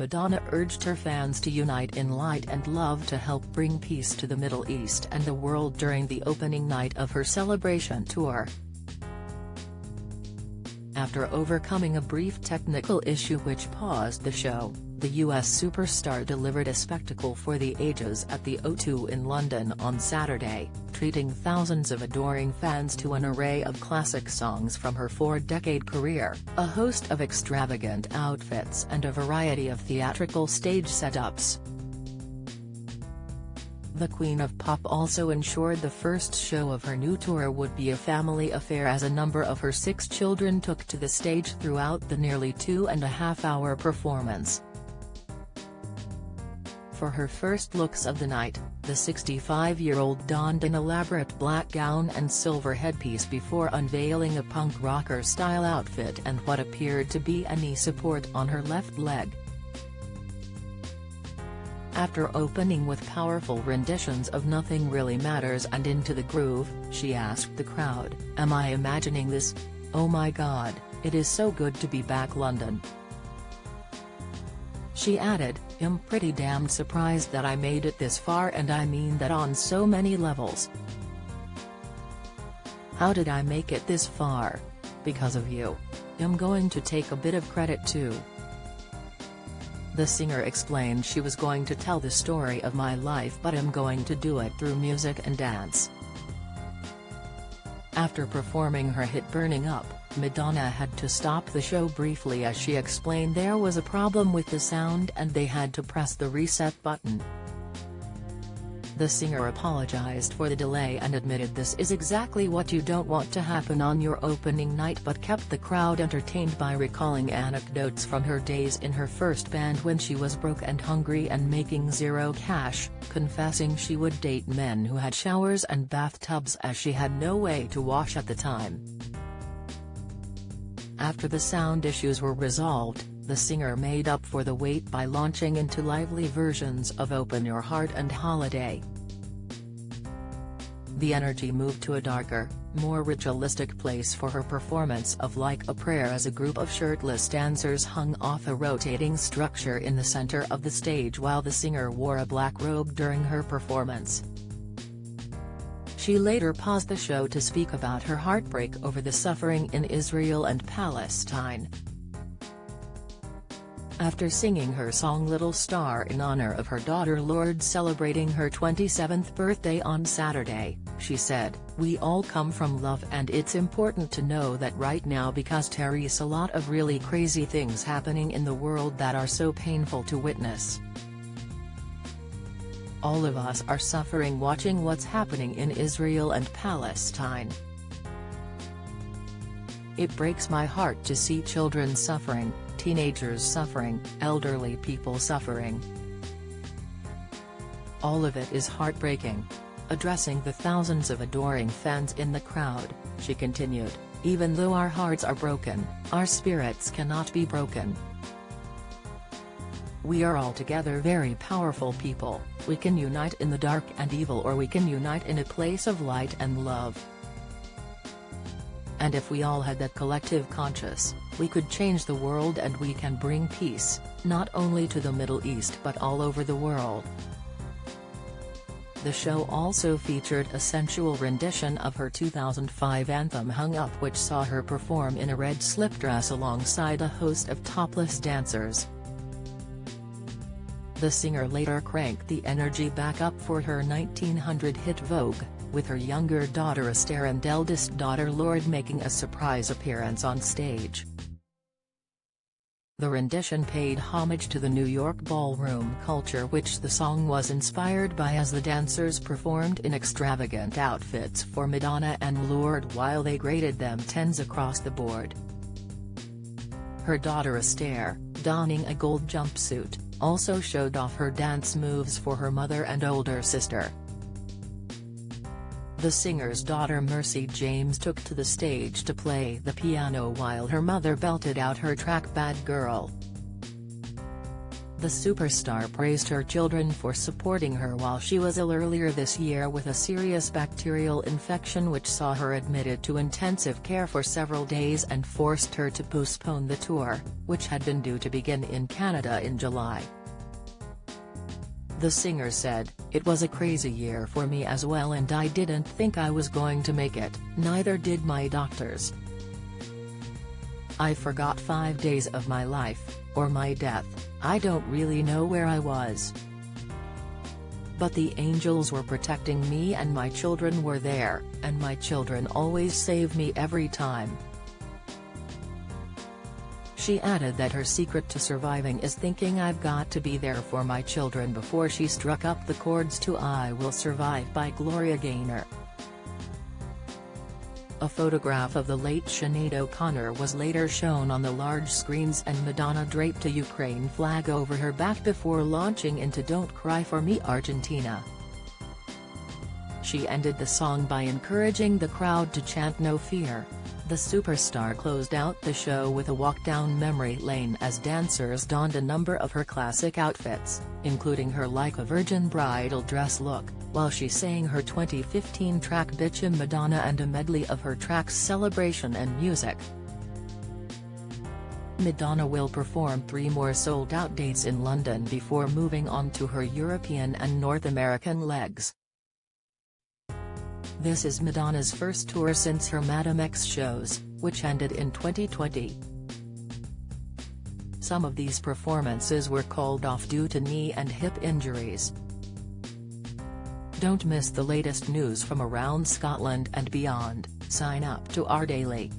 Madonna urged her fans to unite in light and love to help bring peace to the Middle East and the world during the opening night of her celebration tour. After overcoming a brief technical issue which paused the show, the US superstar delivered a spectacle for the ages at the O2 in London on Saturday, treating thousands of adoring fans to an array of classic songs from her 4-decade career, a host of extravagant outfits and a variety of theatrical stage setups. The Queen of Pop also ensured the first show of her new tour would be a family affair as a number of her 6 children took to the stage throughout the nearly 2.5-hour performance. For her first looks of the night, the 65-year-old donned an elaborate black gown and silver headpiece before unveiling a punk rocker-style outfit and what appeared to be a knee support on her left leg. After opening with powerful renditions of Nothing Really Matters and Into the Groove, she asked the crowd, "Am I imagining this? Oh my God, it is so good to be back London." She added, "I'm pretty damned surprised that I made it this far, and I mean that on so many levels. How did I make it this far? Because of you. I'm going to take a bit of credit too." The singer explained she was going to tell the story of my life, but I'm going to do it through music and dance. After performing her hit Burning Up, Madonna had to stop the show briefly as she explained there was a problem with the sound and they had to press the reset button. The singer apologized for the delay and admitted this is exactly what you don't want to happen on your opening night, but kept the crowd entertained by recalling anecdotes from her days in her first band when she was broke and hungry and making zero cash, confessing she would date men who had showers and bathtubs as she had no way to wash at the time. After the sound issues were resolved, the singer made up for the wait by launching into lively versions of Open Your Heart and Holiday. The energy moved to a darker, more ritualistic place for her performance of Like a Prayer as a group of shirtless dancers hung off a rotating structure in the center of the stage while the singer wore a black robe during her performance. She later paused the show to speak about her heartbreak over the suffering in Israel and Palestine. After singing her song Little Star in honor of her daughter Lourdes celebrating her 27th birthday on Saturday, she said, "We all come from love, and it's important to know that right now because there's a lot of really crazy things happening in the world that are so painful to witness. All of us are suffering watching what's happening in Israel and Palestine. It breaks my heart to see children suffering, teenagers suffering, elderly people suffering. All of it is heartbreaking." Addressing the thousands of adoring fans in the crowd, she continued, "Even though our hearts are broken, our spirits cannot be broken. We are all together very powerful people. We can unite in the dark and evil, or we can unite in a place of light and love. And if we all had that collective conscience, we could change the world and we can bring peace, not only to the Middle East but all over the world." The show also featured a sensual rendition of her 2005 anthem Hung Up, which saw her perform in a red slip dress alongside a host of topless dancers. The singer later cranked the energy back up for her 1900 hit Vogue, with her younger daughter Esther and eldest daughter Lourdes making a surprise appearance on stage. The rendition paid homage to the New York ballroom culture which the song was inspired by as the dancers performed in extravagant outfits for Madonna and Lourdes while they graded them 10s across the board. Her daughter Esther, donning a gold jumpsuit, also showed off her dance moves for her mother and older sister. The singer's daughter Mercy James took to the stage to play the piano while her mother belted out her track Bad Girl. The superstar praised her children for supporting her while she was ill earlier this year with a serious bacterial infection which saw her admitted to intensive care for several days and forced her to postpone the tour, which had been due to begin in Canada in July. The singer said, "It was a crazy year for me as well and I didn't think I was going to make it, neither did my doctors. I forgot 5 days of my life, or my death, I don't really know where I was. But the angels were protecting me and my children were there, and my children always save me every time." She added that her secret to surviving is thinking "I've got to be there for my children" before she struck up the chords to "I Will Survive" by Gloria Gaynor. A photograph of the late Sinead O'Connor was later shown on the large screens and Madonna draped a Ukraine flag over her back before launching into "Don't Cry for Me Argentina." She ended the song by encouraging the crowd to chant "No Fear." The superstar closed out the show with a walk down memory lane as dancers donned a number of her classic outfits, including her Like a Virgin bridal dress look, while she sang her 2015 track Bitchin' Madonna and a medley of her tracks Celebration and Music. Madonna will perform 3 more sold-out dates in London before moving on to her European and North American legs. This is Madonna's first tour since her Madame X shows, which ended in 2020. Some of these performances were called off due to knee and hip injuries. Don't miss the latest news from around Scotland and beyond. Sign up to our daily